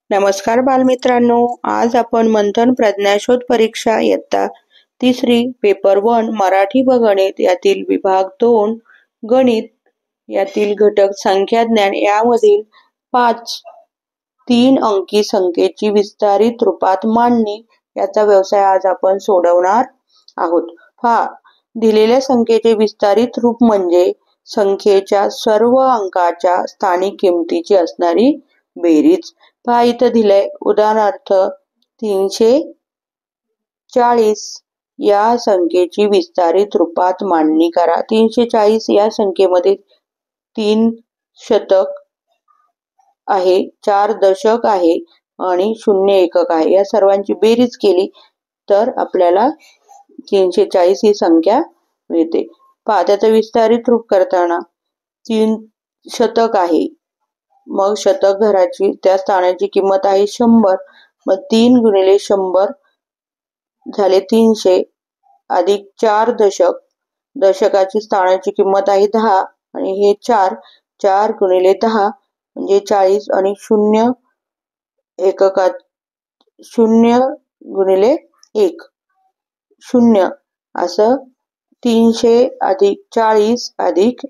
नमस्कार बालमित्रांनो, आज आपण मंथन प्रज्ञाशोध परीक्षा इयत्ता तिसरी पेपर 1 मराठी व गणित यातील विभाग 2 गणित यातील घटक संख्याज्ञान यामधील 5 3 अंकी संख्येची विस्तारित रूपात मांडणी याचा व्यवसाय आज आपण सोडवणार आहोत. पहा, दिलेल्या संख्येचे विस्तारित रूप म्हणजे संख्येच्या सर्व अंकाच्या स्थानिक किमतीची असणारी बेरीज. पहा, इथं दिलंय उदाहरणार्थ 340 या संख्येची विस्तारित रूपात मांडणी करा. 340 या संख्येमध्ये 3 शतक आहे, 4 दशक आहे आणि 0 एकक आहे. या सर्वांची बेरीज केली तर आपल्याला 340 ही संख्या मिळते. पहा, त्याचं विस्तारित रूप करताना 3 शतक आहे, मग शतक घराची त्या स्थानाची किंमत आहे 100. मग 3 गुणिले 100 झाले 300 अधिक 4 दशक, दशकाची स्थानाची किंमत आहे 10 आणि हे 4 गुणिले 10 म्हणजे 40 आणि 0 एककात 0 गुणिले 1 0 असं 300 अधिक 40 अधिक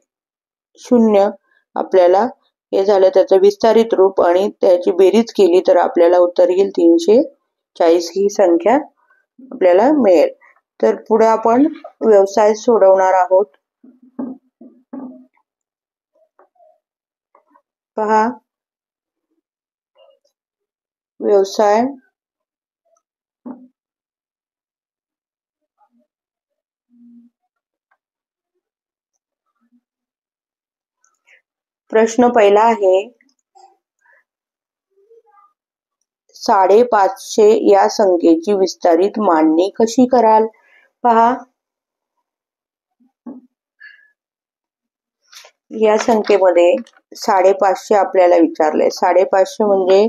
0 आपल्याला हे झालं त्याचं विस्तारित रूप आणि त्याची बेरीज केली तर आपल्याला उत्तर येईल 340 ही संख्या आपल्याला मिळेल. तर पुढे आपण व्यवसाय सोडवणार आहोत. पहा, व्यवसाय प्रश्न पहिला आहे 550 या संख्येची विस्तारित मांडणी कशी कराल? पहा, या संख्येमध्ये 550 आपल्याला विचारलंय. 550 म्हणजे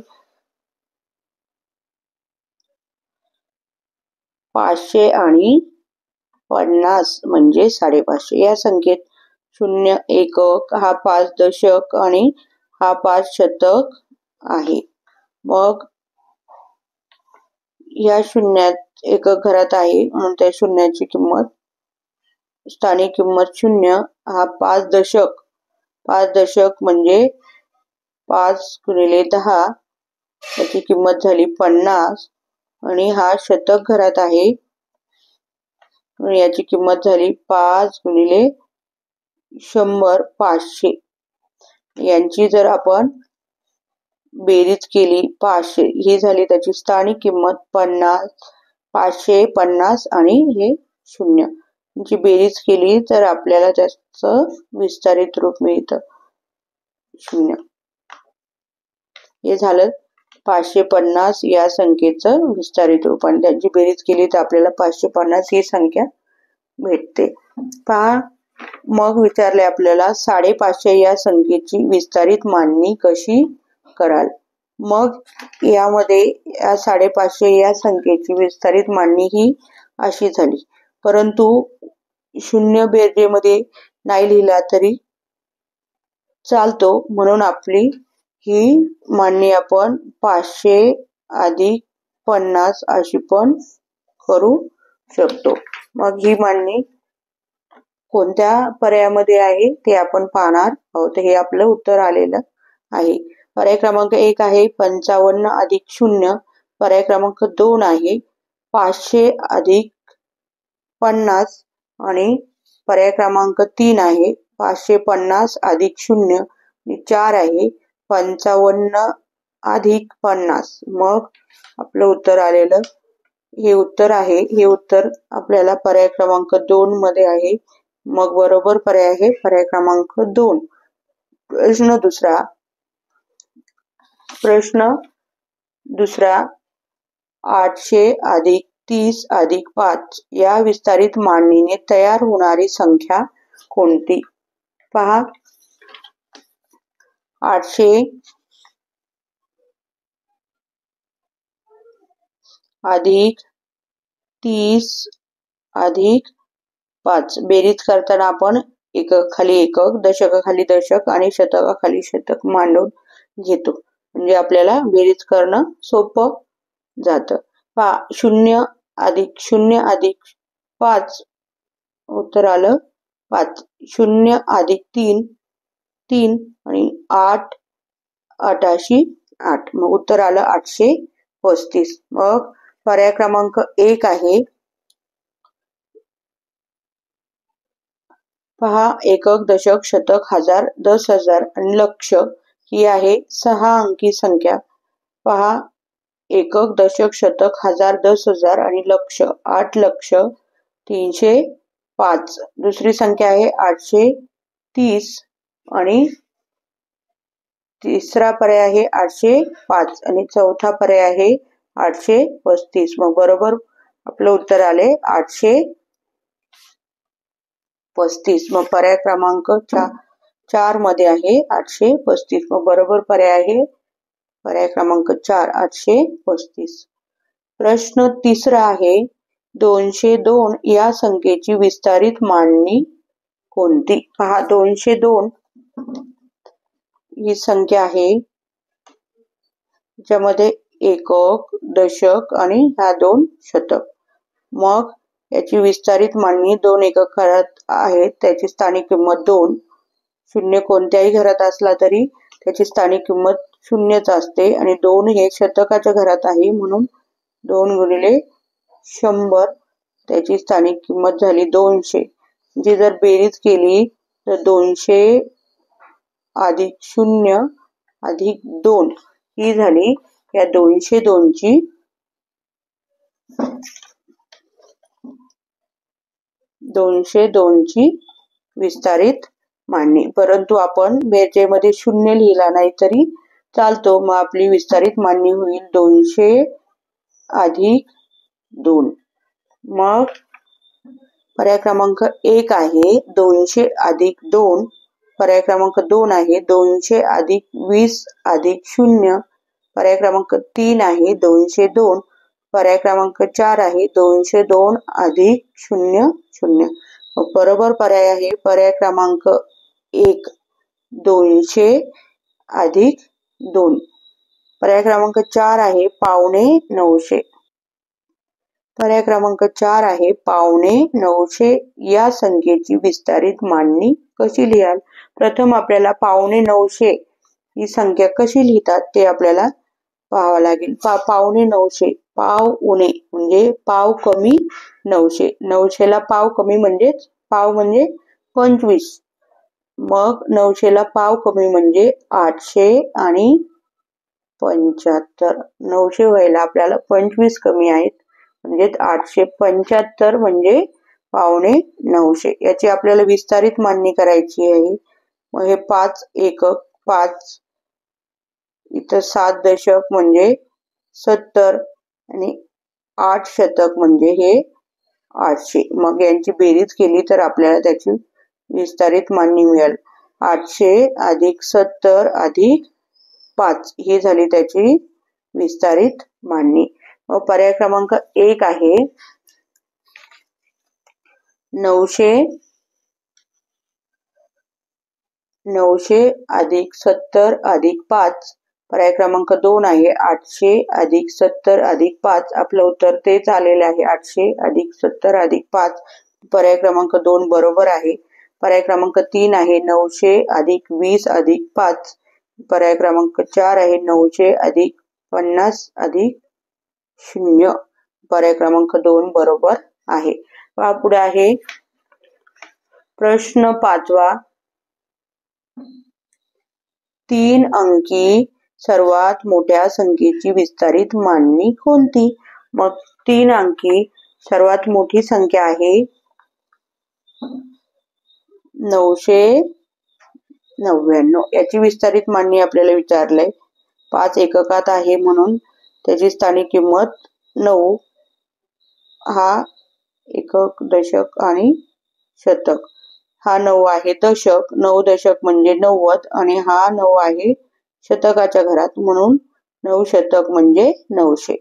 500 आणि 50 म्हणजे 550. या संख्येत 0 एकक, हा 5 दशक आणि हा 5 शतक आहे. मग या शून्यात एकक घरात आहे म्हणून त्या शून्याची किंमत स्थानिक किंमत 0. हा 5 दशक म्हणजे 5 गुणिले 10 याची किंमत झाली 50 आणि हा शतक घरात आहे याची किंमत झाली 5 गुणिले 100 500. यांची जर आपण बेरीज केली 500 ही झाली त्याची स्थानिक किंमत 50 550 आणि हे 0 यांची बेरीज केली तर आपल्याला त्याचं विस्तारित रूप मिळतं 0. हे झालं 550 या संख्येचं विस्तारित रूप आणि त्यांची बेरीज केली तर आपल्याला 550 ही संख्या भेटते. पहा, मग विचारले आपल्याला 550 या संख्येची विस्तारित मांडणी कशी कराल? मग यामध्ये या 550 या संख्येची विस्तारित मांडणी ही अशी झाली, परंतु 0 बेरजेमध्ये नाही लिहिला तरी चालतो म्हणून आपली ही मांडणी आपण 500 अधिक 50 अशी पण करू शकतो. मग ही मांडणी कोणत्या पर्यायामध्ये आहे ते आपण पाहणार आहोत. हे आपलं उत्तर आलेलं आहे. पर्याय क्रमांक 1 आहे 55 अधिक 0. पर्याय क्रमांक 2 आहे 500 अधिक 50 आणि पर्याय क्रमांक 3 आहे 550 अधिक 0 आणि 4 आहे 55 अधिक 50. मग आपलं उत्तर आलेलं हे उत्तर आहे. हे उत्तर आपल्याला पर्याय क्रमांक 2 मध्ये आहे. मग बरोबर पर्याय आहे पर्याय क्रमांक 2. प्रश्न दुसरा 800 अधिक 30 अधिक 5 या विस्तारित मांडणीने तयार होणारी संख्या कोणती? पहा, 800 अधिक 30 अधिक 5 बेरीज करताना आपण एकक खाली एकक, दशकाखाली दशक आणि शतकाखाली शतक मांडून घेतो. म्हणजे आपल्याला बेरीज करणं सोपं जातं. 0 अधिक 0 अधिक 5 उत्तर आलं 5. 0 अधिक 3 3 आणि 8 8 8 मग उत्तर आलं 835. मग पर्याय क्रमांक 1 आहे. पहा, एकक, दशक, शतक, हजार, 10,000 आणि लक्ष ही आहे 6 अंकी संख्या. पहा, एकक, दशक, शतक, हजार, 10,000 आणि लक्ष 8,03,5. दुसरी संख्या आहे 830 आणि तिसरा पर्याय आहे 805 आणि चौथा पर्याय आहे 835. मग बरोबर आपलं उत्तर आले 835. मग पर्याय क्रमांक 4 मध्ये आहे 835. मग बरोबर पर्याय आहे पर्याय क्रमांक 4 835. प्रश्न तिसरा आहे 202 या संख्येची विस्तारित मांडणी कोणती? पहा, 202 ही संख्या आहे ज्यामध्ये एकक, दशक आणि ह्या 2 शतक. मग याची विस्तारित मांडणी 2 एकक घरात आहेत, त्याची स्थानिक किंमत 2. 0 कोणत्याही घरात असला तरी त्याची स्थानिक किंमत 0च असते आणि 2 हे शतकाच्या घरात आहे म्हणून 2 गुणिले 100 त्याची स्थानिक किंमत झाली 200. जी जर बेरीज केली तर 200 अधिक 0 अधिक 2 ही झाली या 202 ची विस्तारित मांडणी. परंतु आपण बेरजेमध्ये 0 लिहिला नाही तरी चालतो. मग आपली विस्तारित मांडणी होईल 200 अधिक 2. मग पर्याय क्रमांक 1 आहे 200 अधिक 2. पर्याय क्रमांक 2 आहे 200 अधिक 20 अधिक 0. पर्याय क्रमांक 3 आहे 202. पर्याय क्रमांक 4 आहे 202 अधिक 0 0. बरोबर पर्याय आहे पर्याय क्रमांक 1 200 अधिक 2. पर्याय क्रमांक 4 आहे 950. पर्याय क्रमांक 4 आहे 950 या संख्येची विस्तारित मांडणी कशी लिहाल? प्रथम आपल्याला 950 ही संख्या कशी लिहितात ते आपल्याला पाहावं लागेल. 950 पाव उणे म्हणजे पाव कमी 900. 900 ला पाव कमी म्हणजे पाव म्हणजे 25. मग 900 ला पाव कमी म्हणजे 800 आणि 75. 900 व्हायला आपल्याला 25 कमी आहेत म्हणजे 875 म्हणजे 950. याची आपल्याला विस्तारित मांडणी करायची आहे. मग हे 5 एकक 5 इथं 7 दशक म्हणजे 70 आणि 8 शतक म्हणजे हे 800. मग यांची बेरीज केली तर आपल्याला त्याची विस्तारित मांडणी मिळेल. 800 अधिक 70 अधिक 5 ही झाली त्याची विस्तारित मांडणी. मग पर्याय क्रमांक 1 आहे 900 अधिक 70 अधिक 5. पर्याय क्रमांक 2 आहे 800 अधिक 70 अधिक 5. आपलं उत्तर तेच आलेले आहे 800 अधिक 70 अधिक 5. पर्याय क्रमांक 2 बरोबर आहे. पर्याय क्रमांक 3 आहे 900 अधिक 20 अधिक 5. पर्याय क्रमांक 4 आहे 900 अधिक 50 अधिक 0. पर्याय क्रमांक 2 बरोबर आहे. पुढे आहे प्रश्न 5वा. 3 अंकी सर्वात मोठ्या संख्येची विस्तारित मांडणी कोणती? मग 3 अंकी सर्वात मोठी संख्या आहे 999. याची विस्तारित मांडणी आपल्याला विचारलंय. 5 एककात आहे म्हणून त्याची स्थानिक किंमत 9. हा एकक, दशक आणि शतक. हा 9 आहे दशक. 9 दशक म्हणजे 90 आणि हा 9 आहे शतकाच्या घरात म्हणून 9 शतक म्हणजे 900.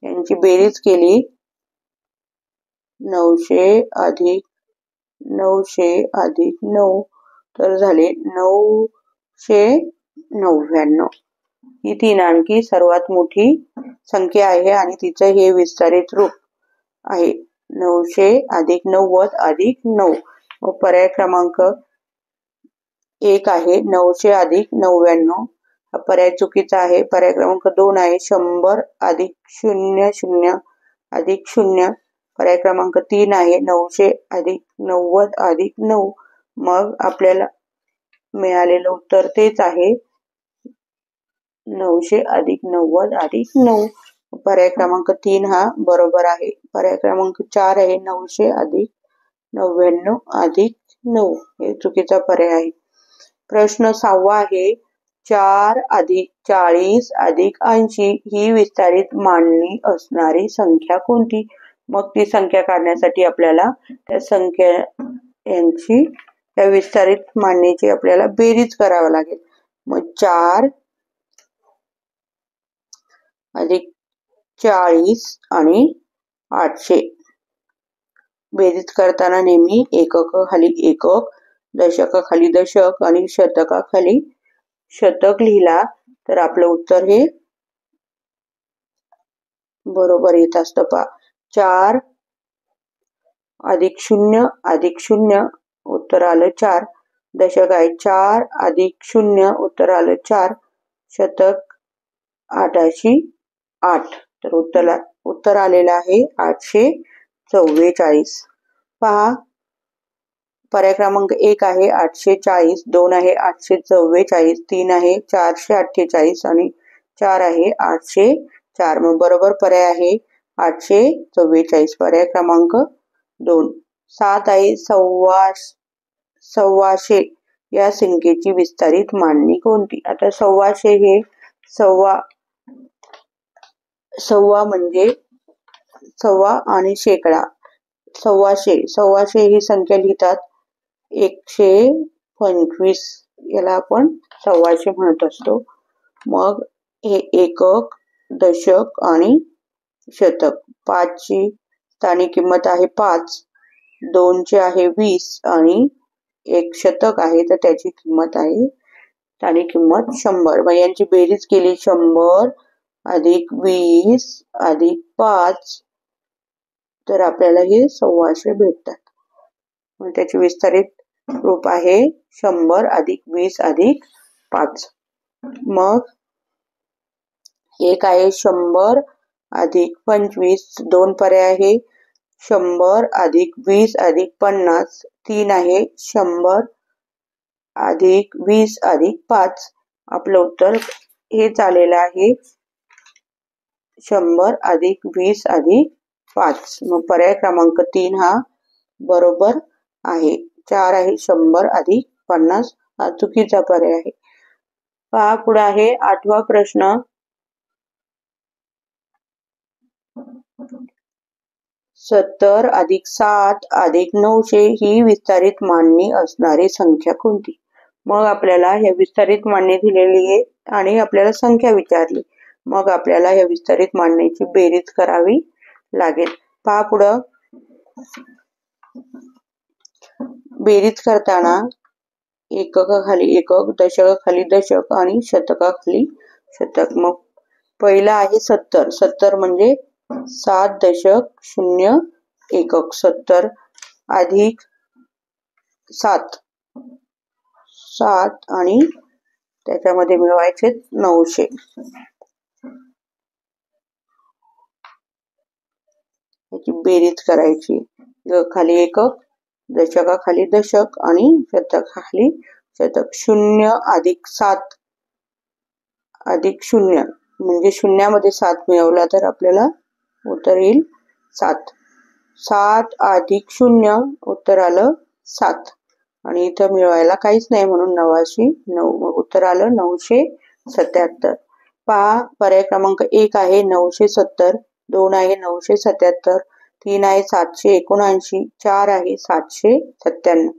यांची बेरीज केली 900 अधिक 900 अधिक 9 तर झाले 999. ही 3 अंकी सर्वात मोठी संख्या आहे आणि तिचं हे विस्तारित रूप आहे 900 अधिक 90 अधिक 9. पर्याय क्रमांक 1 आहे 900 अधिक 99. हा पर्याय चुकीचा आहे. पर्याय क्रमांक 2 आहे 100 अधिक 00 अधिक 0. पर्याय क्रमांक 3 आहे 900 अधिक 90 अधिक 9. मग आपल्याला मिळालेलं उत्तर तेच आहे 900 अधिक 90 अधिक 9. पर्याय क्रमांक 3 हा बरोबर आहे. पर्याय क्रमांक 4 आहे 900 अधिक 99 अधिक 9. हे चुकीचा पर्याय आहे. प्रश्न 6 आहे 4 अधिक 40 अधिक 80 ही विस्तारित मांडणी असणारी संख्या कोणती? मग ती संख्या काढण्यासाठी आपल्याला त्या संख्यांची त्या विस्तारित मांडणीची आपल्याला बेरीज करावी लागेल. मग 4 अधिक 40 आणि 800 बेरीज करताना नेहमी एककाखाली एकक, दशकाखाली दशक आणि शतकाखाली शतक लिहिला तर आपलं उत्तर हे बरोबर येत असतं. पहा 4 अधिक 0 अधिक 0 उत्तर आलं 4. दशक आहे 4 अधिक 0 उत्तर आलं 4. शतक 8 8 तर उत्तर आलेलं आहे 844. पहा पर्याय क्रमांक 1 आहे 840, 2 आहे 844, 3 आहे 448 आणि 4 आहे 804. मग बरोबर पर्याय आहे 844. पर्याय क्रमांक 2. 7 आहे 1,400 या संख्येची विस्तारित मांडणी कोणती? आता 1,400 हे सव्वा म्हणजे सव्वा आणि शेकडा. 1,400 ही संख्या लिहितात 125 याला आपण 1,400 म्हणत असतो. मग हे एकक, दशक आणि शतक. 5 ची स्थानिक किंमत आहे 5, 2 ची आहे 20 आणि 1 शतक आहे तर त्याची किंमत आहे स्थानिक किंमत 100. मग यांची बेरीज केली 100 अधिक 20 अधिक 5 तर आपल्याला हे 1,400 भेटतात. मग त्याची विस्तारित रूप आहे 100 अधिक 20 अधिक 5. मग एक आहे 100 अधिक 25, 2 पर्याय आहे 100 अधिक 20 अधिक 50, 3 आहे 100 अधिक 20 अधिक 5. आपलं उत्तर हेच आलेलं आहे 100 अधिक 20 अधिक 5. मग पर्याय क्रमांक 3 हा बरोबर आहे. 4 आहे 100 अधिक 50 हा चुकीचा पर्याय आहे. पहा पुढे आहे 8वा प्रश्न. 70 अधिक 7 अधिक 900 ही विस्तारित मांडणी असणारी संख्या कोणती? मग आपल्याला ह्या विस्तारित मांडणी दिलेली आहे आणि आपल्याला संख्या विचारली. मग आपल्याला ह्या विस्तारित मांडणीची बेरीज करावी लागेल. पहा पुढं बेरीज करताना एककाखाली एकक, दशकाखाली दशक आणि शतकाखाली शतक. मग पहिला आहे 70. 70 म्हणजे 7 दशक 0 एकक. 70 अधिक 7 7 आणि त्याच्यामध्ये मिळवायचे 900. याची बेरीज करायची. खाली एकक, दशकाखाली दशक आणि शतकाखाली शतक. 0 अधिक 7 अधिक 0 म्हणजे शून्यामध्ये 7 मिळवला तर आपल्याला उत्तर येईल 7. 7 अधिक 0 उत्तर आलं 7 आणि इथं मिळवायला काहीच नाही म्हणून 9 उत्तर आलं 977. पहा पर्याय क्रमांक 1 आहे 970, 2 आहे 977, 3 आहे 779, 4 आहे 797.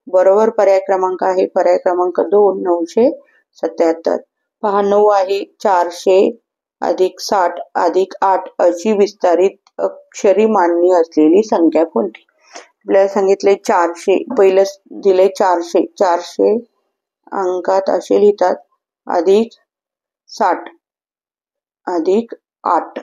बरोबर पर्याय क्रमांक आहे पर्याय क्रमांक 2 977. पहा 9 आहे 400 अधिक 60 अधिक 8 अशी विस्तारित अक्षरी मांडणी असलेली संख्या कोणती? आपल्याला सांगितले 400. पहिलं दिले 400 अंकात असे लिहितात अधिक 60 अधिक 8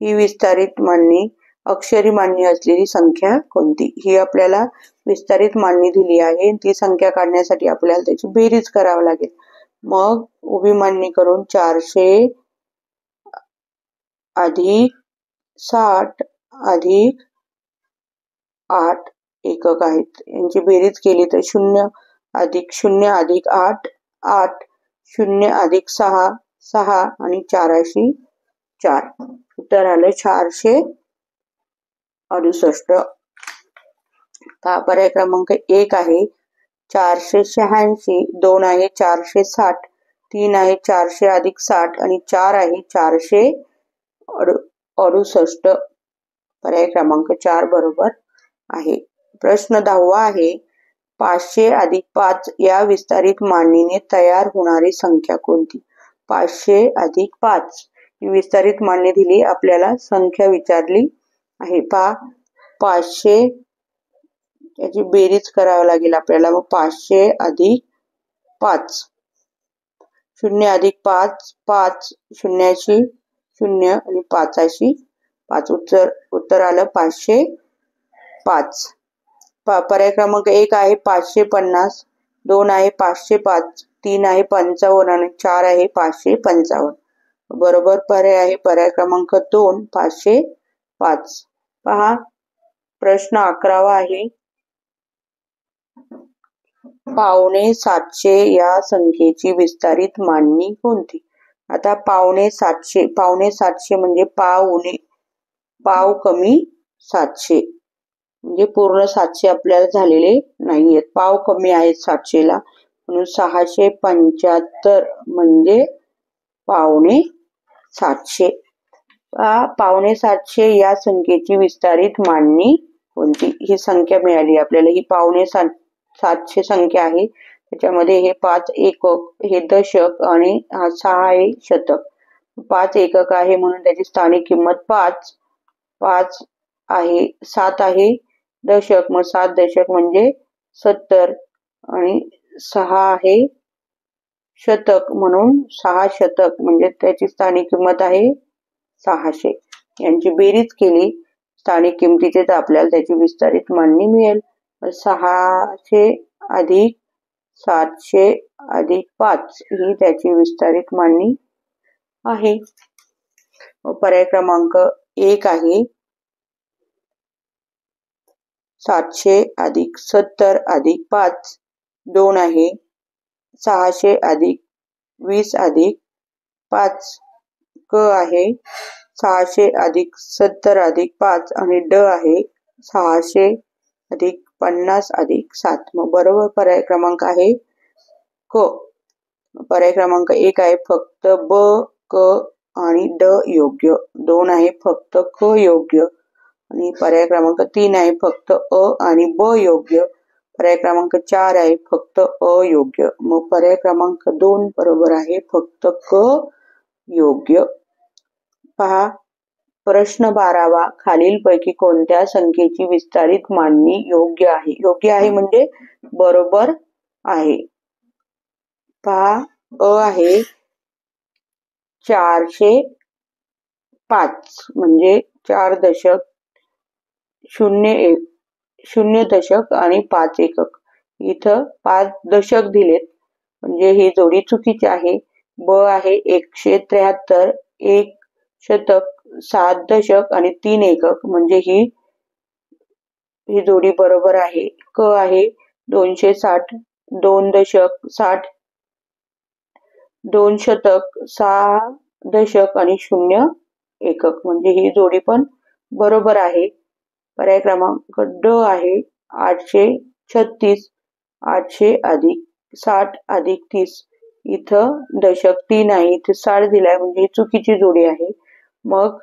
ही विस्तारित मांडणी अक्षरी मांडणी असलेली संख्या कोणती? ही आपल्याला विस्तारित मांडणी दिली आहे. ती संख्या काढण्यासाठी आपल्याला त्याची बेरीज करावी लागेल. मग उभी मांडणी करून 400 अधिक 60 अधिक 8 एकक आहेत. यांची बेरीज केली तर 0 अधिक 0 अधिक 8 8 0 अधिक 6 6 आणि 4 4. उत्तर आलं 468. पर्याय क्रमांक 1 आहे 486, 2 आहे 460, 3 आहे 400 अधिक 60 आणि 4 आहे 468. पर्याय क्रमांक 4 बरोबर आहे. प्रश्न 10 आहे 500 अधिक 5 या विस्तारित मांडणीने तयार होणारी संख्या कोणती? 500 अधिक 5 ही विस्तारित मांडणी दिली, आपल्याला संख्या विचारली आहे. 500 याची बेरीज करावी लागेल आपल्याला. मग 500 अधिक 5 0 अधिक 5 5 शून्याशी 0 आणि 5 5. उत्तर आलं 505. पर्याय क्रमांक 1 आहे 550, 2 आहे 505, 3 आहे 55 आणि 4 आहे 555. बरोबर पर्याय आहे पर्याय क्रमांक 2 505. पहा प्रश्न 11 आहे 750 या संख्येची विस्तारित मांडणी कोणती? आता 750 म्हणजे पाव कमी 700 म्हणजे पूर्ण 700 आपल्याला झालेले नाहीयेत, पाव कमी आहेत 700 ला, म्हणून 675 म्हणजे 750. 750 या संख्येची विस्तारित मांडणी कोणती? ही संख्या मिळाली आपल्याला. ही 750 संख्या आहे. त्याच्यामध्ये हे 5 एकक, हे दशक आणि हा 6 आहे शतक. 5 एकक आहे म्हणून त्याची स्थानिक किंमत 5 आहे. 7 आहे दशक, मग 7 दशक म्हणजे 70 आणि 6 आहे शतक म्हणून 6 शतक म्हणजे त्याची स्थानिक किंमत आहे 600. यांची बेरीज केली स्थानिक किमतीचे तर आपल्याला त्याची विस्तारित मांडणी मिळेल. 600 अधिक 700 अधिक 5 ही त्याची विस्तारित मांडणी आहे. पर्याय क्रमांक 1 आहे 700 अधिक 70 अधिक 5. 2 आहे 600 अधिक 20 अधिक 5. क आहे 600 अधिक 70 अधिक 5 आणि ड आहे 600 अधिक 50 अधिक 7. मग बरोबर पर्याय क्रमांक आहे क. पर्याय क्रमांक 1 आहे फक्त ब, क आणि ड योग्य. 2 आहे फक्त क योग्य आणि पर्याय क्रमांक 3 आहे फक्त अ आणि ब योग्य. पर्याय क्रमांक 4 आहे फक्त अयोग्य. मग पर्याय क्रमांक 2 बरोबर आहे फक्त क योग्य. पहा प्रश्न 12 खालीलपैकी कोणत्या संख्येची विस्तारित मांडणी योग्य आहे? योग्य आहे म्हणजे बरोबर आहे. पहा अ आहे 405 म्हणजे 4 दशक 0 दशक आणि 5 एकक. इथं 5 दशक दिलेत म्हणजे ही जोडी चुकीची आहे. ब आहे 173 1 शतक 7 दशक आणि 3 एकक म्हणजे ही जोडी बरोबर आहे. क आहे 260 2 दशक 60 2 शतक 6 दशक आणि 0 एकक म्हणजे ही जोडी पण बरोबर आहे. पर्याय क्रमांक ड आहे 836 800 अधिक 60 अधिक 30. इथं दशक 3 आहे, इथे 60 दिलाय म्हणजे ही चुकीची जोडी आहे. मग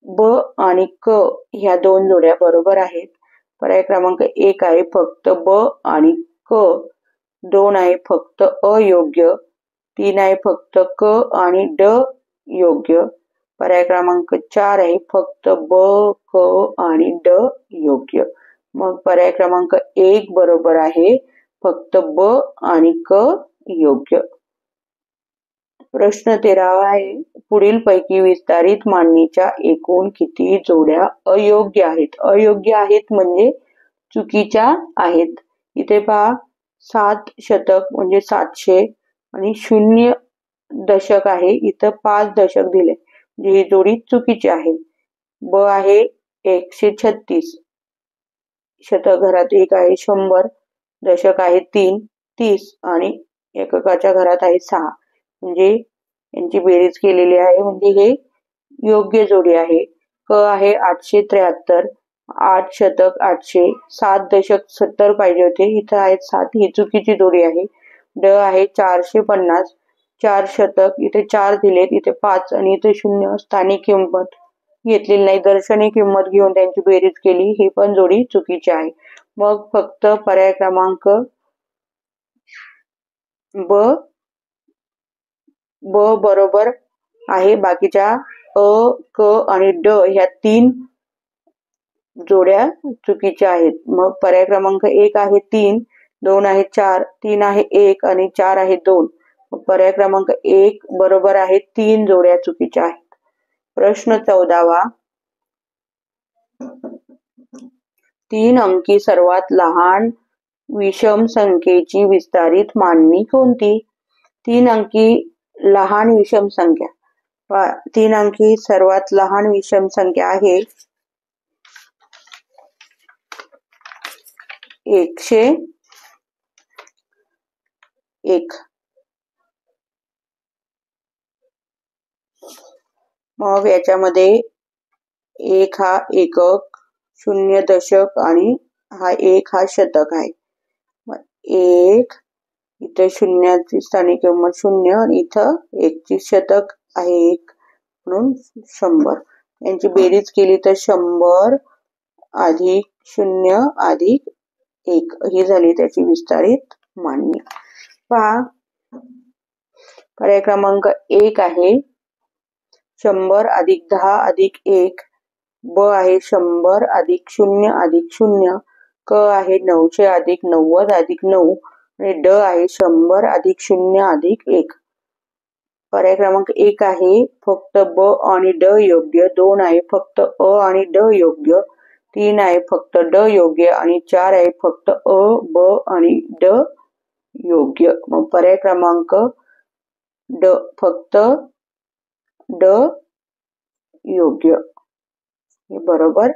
ब आणि क ह्या 2 जोड्या बरोबर आहेत. पर्याय क्रमांक 1 आहे फक्त ब आणि क. 2 आहे फक्त अयोग्य. 3 आहे फक्त क आणि ड योग्य. पर्याय क्रमांक 4 आहे फक्त ब, क आणि ड योग्य. मग पर्याय क्रमांक 1 बरोबर आहे फक्त ब आणि क योग्य. प्रश्न 13 आहे. पुढील पैकी विस्तारित मांडणीच्या एकूण किती जोड्या अयोग्य आहेत? अयोग्य आहेत म्हणजे चुकीच्या आहेत. इथे पहा 7 शतक म्हणजे 700 आणि 0 दशक आहे. इथं 5 दशक दिले म्हणजे ही जोडी चुकीची आहे. ब आहे 136 शतक घरात 1 आहे 100 दशक आहे 3 30 आणि एककाच्या घरात आहे 6 म्हणजे यांची बेरीज केलेली आहे म्हणजे हे योग्य जोडी आहे. क आहे 873 8 शतक 800 7 दशक 70 पाहिजे होते इथं आहेत 7 ही चुकीची जोडी आहे. ड आहे 450 4 शतक इथे 4 दिलेत इथे 5 आणि इथे 0 स्थानिक किंमत घेतलेली नाही दर्शनी किंमत घेऊन त्यांची बेरीज केली ही पण जोडी चुकीची आहे. मग फक्त पर्याय क्रमांक ब बरोबर आहे. बाकीच्या अ क आणि ड ह्या 3 जोड्या चुकीच्या आहेत. मग पर्याय क्रमांक 1 आहे 3 2 आहे 4 3 आहे 1 आणि 4 आहे 2. पर्याय क्रमांक 1 बरोबर आहे 3 जोड्या चुकीच्या आहेत. प्रश्न 14 3 अंकी सर्वात लहान विषम संख्येची विस्तारित मांडणी कोणती? 3 अंकी लहान विषम संख्या 3 अंकी सर्वात लहान विषम संख्या आहे 101. मग याच्यामध्ये 1 हा एकक 0 दशक आणि हा 1 हा शतक आहे. 1 इथे 0ची स्थानिक किंमत 0 आणि इथं 1 ची शतक आहे 1 म्हणून 100. यांची बेरीज केली तर 100 अधिक 0 अधिक 1 ही झाली त्याची विस्तारित मांडणी. पहा पर्याय क्रमांक 1 आहे 100 अधिक 10 अधिक 1. ब आहे 100 अधिक 0 अधिक 0. क आहे 900 अधिक 90 अधिक 9 आणि ड आहे 100 अधिक 0 अधिक 1. पर्याय क्रमांक 1 आहे फक्त ब आणि ड योग्य. 2 आहे फक्त अ आणि ड योग्य. 3 आहे फक्त ड योग्य आणि 4 आहे फक्त अ ब आणि ड योग्य. मग पर्याय क्रमांक ड फक्त ड योग्य हे बरोबर